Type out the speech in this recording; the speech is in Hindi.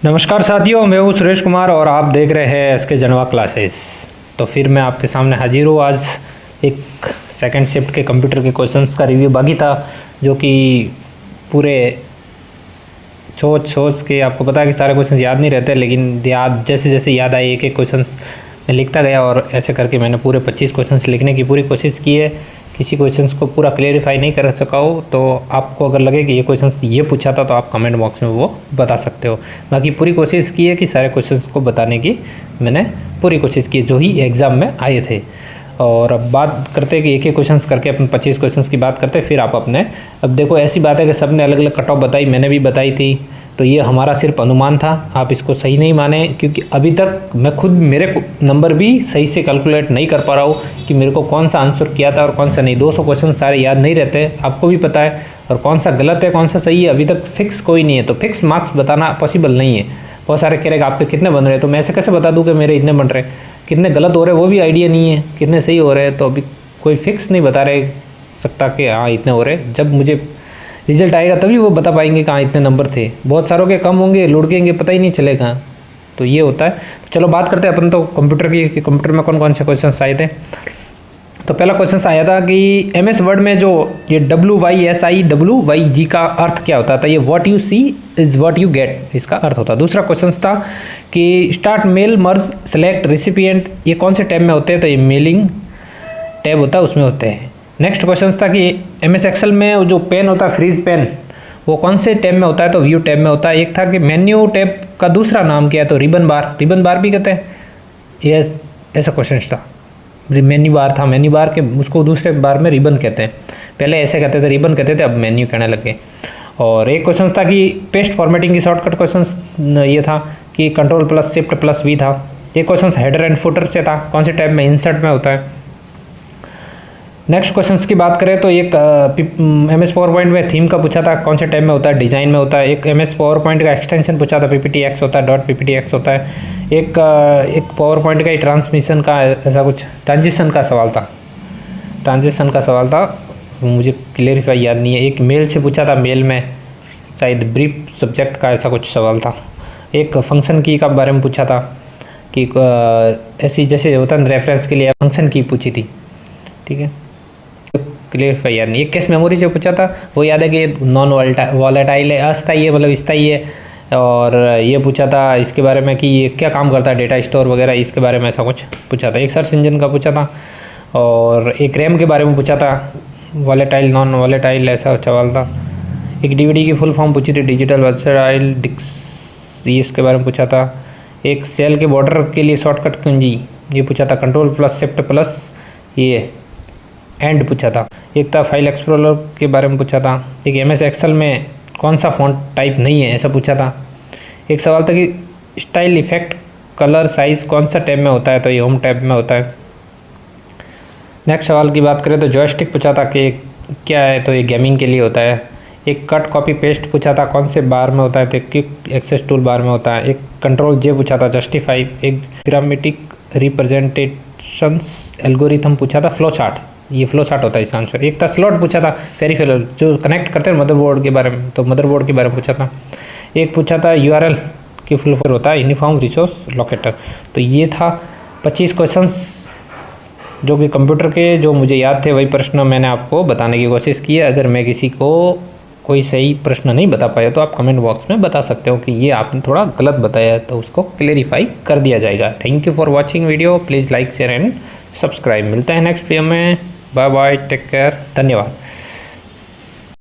नमस्कार साथियों, मैं हूँ सुरेश कुमार और आप देख रहे हैं एसके जनवा क्लासेस। तो फिर मैं आपके सामने हाजिर हूँ। आज एक सेकंड शिफ्ट के कंप्यूटर के क्वेश्चंस का रिव्यू बाकी था, जो कि पूरे सोच के आपको पता है कि सारे क्वेश्चंस याद नहीं रहते, लेकिन याद जैसे जैसे याद आए एक एक क्वेश्चंस मैं लिखता गया और ऐसे करके मैंने पूरे 25 क्वेश्चंस लिखने की पूरी कोशिश की है। किसी क्वेश्चंस को पूरा क्लेरिफाई नहीं कर सका हो तो आपको अगर लगे कि ये क्वेश्चंस ये पूछा था तो आप कमेंट बॉक्स में वो बता सकते हो। बाकी पूरी कोशिश की है कि सारे क्वेश्चंस को बताने की मैंने पूरी कोशिश की जो ही एग्ज़ाम में आए थे। और अब बात करते हैं कि एक एक क्वेश्चंस करके अपने 25 क्वेश्चंस की बात करते हैं, फिर आप अपने अब देखो ऐसी बात है कि सब ने अलग अलग कट ऑफ बताई, मैंने भी बताई थी, तो ये हमारा सिर्फ अनुमान था, आप इसको सही नहीं माने, क्योंकि अभी तक मैं खुद मेरे नंबर भी सही से कैलकुलेट नहीं कर पा रहा हूँ कि मेरे को कौन सा आंसर किया था और कौन सा नहीं। 200 क्वेश्चन सारे याद नहीं रहते, आपको भी पता है, और कौन सा गलत है कौन सा सही है अभी तक फिक्स कोई नहीं है, तो फिक्स मार्क्स बताना पॉसिबल नहीं है। बहुत सारे कह रहे आपके कितने बन रहे हैं, तो मैं ऐसे कैसे बता दूँ कि मेरे इतने बन रहे, कितने गलत हो रहे वो भी आइडिया नहीं है, कितने सही हो रहे हैं, तो अभी कोई फिक्स नहीं बता रहे सकता कि हाँ इतने हो रहे। जब मुझे रिजल्ट आएगा तभी वो बता पाएंगे कहाँ इतने नंबर थे। बहुत सारों के कम होंगे, लुढ़केंगे, पता ही नहीं चलेगा, तो ये होता है। तो चलो बात करते हैं अपन तो कंप्यूटर की, कंप्यूटर में कौन कौन से क्वेश्चन आए थे। तो पहला क्वेश्चन आया था कि MS वर्ड में जो ये WYSIWYG का अर्थ क्या होता था, ये what you see is what you get, इसका अर्थ होता। दूसरा क्वेश्चन था कि start mail merge select recipient, ये कौन से टैब में होते हैं, तो ये मेलिंग टैब होता है उसमें होते हैं। नेक्स्ट क्वेश्चन था कि MS एक्सेल में जो पेन होता है फ्रीज पेन, वो कौन से टैब में होता है, तो व्यू टैब में होता है। एक था कि मेन्यू टैब का दूसरा नाम क्या है, तो रिबन बार भी कहते हैं, ये ऐसा क्वेश्चन था। मेन्यू बार था, मेन्यू बार के उसको दूसरे बार में रिबन कहते हैं, पहले ऐसे कहते थे रिबन कहते थे, अब मेन्यू कहने लगे। और एक क्वेश्चन था कि पेस्ट फॉर्मेटिंग की शॉर्टकट क्वेश्चन ये था कि Ctrl+Shift+V था। एक क्वेश्चन हेडर एंड फुटर से था, कौन से टैब में, इंसर्ट में होता है। नेक्स्ट क्वेश्चंस की बात करें तो एक MS पावर पॉइंट में थीम का पूछा था, कौन से टाइप में होता है, डिज़ाइन में होता है। एक MS पावर पॉइंट का एक्सटेंशन पूछा था, PPTX होता है, .PPTX होता है। एक पावर पॉइंट का ही ट्रांसमिशन का ऐसा कुछ ट्रांजिशन का सवाल था, मुझे क्लियरिफाई याद नहीं है। एक मेल से पूछा था, मेल में शायद ब्रीफ सब्जेक्ट का ऐसा कुछ सवाल था। एक फंक्शन की का बारे में पूछा था कि ऐसी जैसे होता है रेफरेंस के लिए फंक्शन की पूछी थी, ठीक है, क्लियरिफाई याद नहीं। एक केस मेमोरी से पूछा था, वो याद है कि नॉन वॉलेटाइल है, अस्थायी है मतलब स्थायी है। और ये पूछा था इसके बारे में कि ये क्या काम करता है, डेटा स्टोर वगैरह, इसके बारे में ऐसा कुछ पूछा था। एक सर्च इंजन का पूछा था, और एक रैम के बारे में पूछा था, वॉलेटाइल नॉन वॉलेटाइल ऐसा सवाल था। एक DVD की फुल फॉर्म पूछी थी, डिजिटल वर्सटाइल डिस्क, इसके बारे में पूछा था। एक सेल के बॉर्डर के लिए शॉर्टकट कुंजी ये पूछा था, Ctrl+Shift+ ये एंड पूछा था। एक था फाइल एक्सप्लोरर के बारे में पूछा था। एक MS एक्सेल में कौन सा फॉन्ट टाइप नहीं है ऐसा पूछा था। एक सवाल था कि स्टाइल इफेक्ट कलर साइज कौन सा टैब में होता है, तो ये होम टैब में होता है। नेक्स्ट सवाल की बात करें तो जॉयस्टिक पूछा था कि क्या है, तो ये गेमिंग के लिए होता है। एक कट कॉपी पेस्ट पूछा था, कौन से बार में होता है, तो क्विक एक्सेस टूल बार में होता है। एक Ctrl+J पूछा था, जस्टिफाई। एक ग्रामेटिक रिप्रेजेंटेशंस एल्गोरिथम पूछा था, फ्लो चार्ट, ये फ्लो चार्ट होता है इसका आंसर। एक था स्लॉट पूछा था, पेरिफेरल जो कनेक्ट करते हैं मदरबोर्ड के बारे में, तो मदरबोर्ड के बारे में पूछा था। एक पूछा था URL की फुल फॉर्म होता है यूनिफॉर्म रिसोर्स लोकेटर। तो ये था 25 क्वेश्चंस जो कि कंप्यूटर के जो मुझे याद थे, वही प्रश्न मैंने आपको बताने की कोशिश की है। अगर मैं किसी को कोई सही प्रश्न नहीं बता पाया तो आप कमेंट बॉक्स में बता सकते हो कि ये आपने थोड़ा गलत बताया है, तो उसको क्लेरिफाई कर दिया जाएगा। Thank you for watching video, please like share and subscribe. मिलते हैं नेक्स्ट वीडियो में, बाय बाय, टेक केयर, धन्यवाद।